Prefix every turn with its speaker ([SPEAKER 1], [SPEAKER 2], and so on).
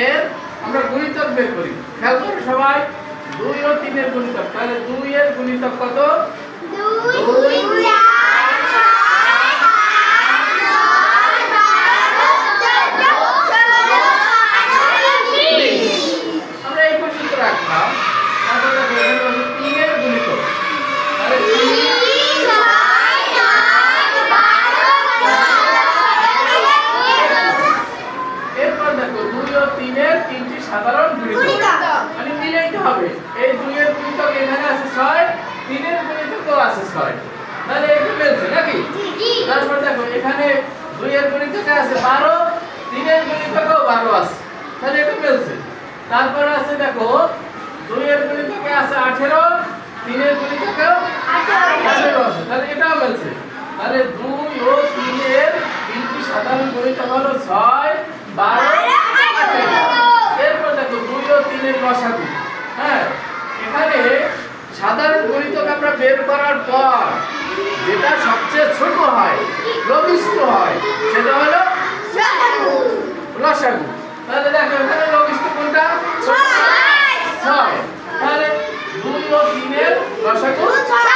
[SPEAKER 1] এর আমরা গুণিতক বের করি। খেয়াল করো সবাই, 2 ও 3 এর গুণিতক। তাহলে 2 এর গুণিতক কত? 2 আমরা এই পর্যন্ত রাখলাম। তারপর দেখো এখানে হলো 3 এর গুণিতক। তাহলে 3 এরপর দেখো 2 ও 3 এর তিনটি সাধারণ গুণিতক মানে মিলাইতে হবে। এই 2 এর গুণিতক এখানে আছে 6, 3 এর গুণিতকও আছে 6। তাহলে এটা মিলছে নাকি? তারপর দেখো এখানে 2 এর গুণিতকে আছে 12, 3 এর গুণিতকেও 12 আছে। তাহলে এটা মিলছে। তারপর আছে দেখো 2 এর গুণিতকে আছে 18, 3 এর গুণিতকেও 18 আছে। তাহলে এটাও মিলছে। তাহলে 2 ও 3 এর তিনটি সাধারণ গুণিতক হলো 6, 12, 18। এরপর দেখো 2 ও 3 এর লসাগু। হ্যাঁ, এখানে সাধারণ গুণিতক আমরা বের করার পর যেটা সবচেয়ে ছোট হয়, লঘিষ্ঠ হয়, সেটা হলো লসাগু। তাহলে দেখো এখানে লঘিষ্ঠ কোনটা? 6। তাহলে 2 ও 3 এর লসাগু 6।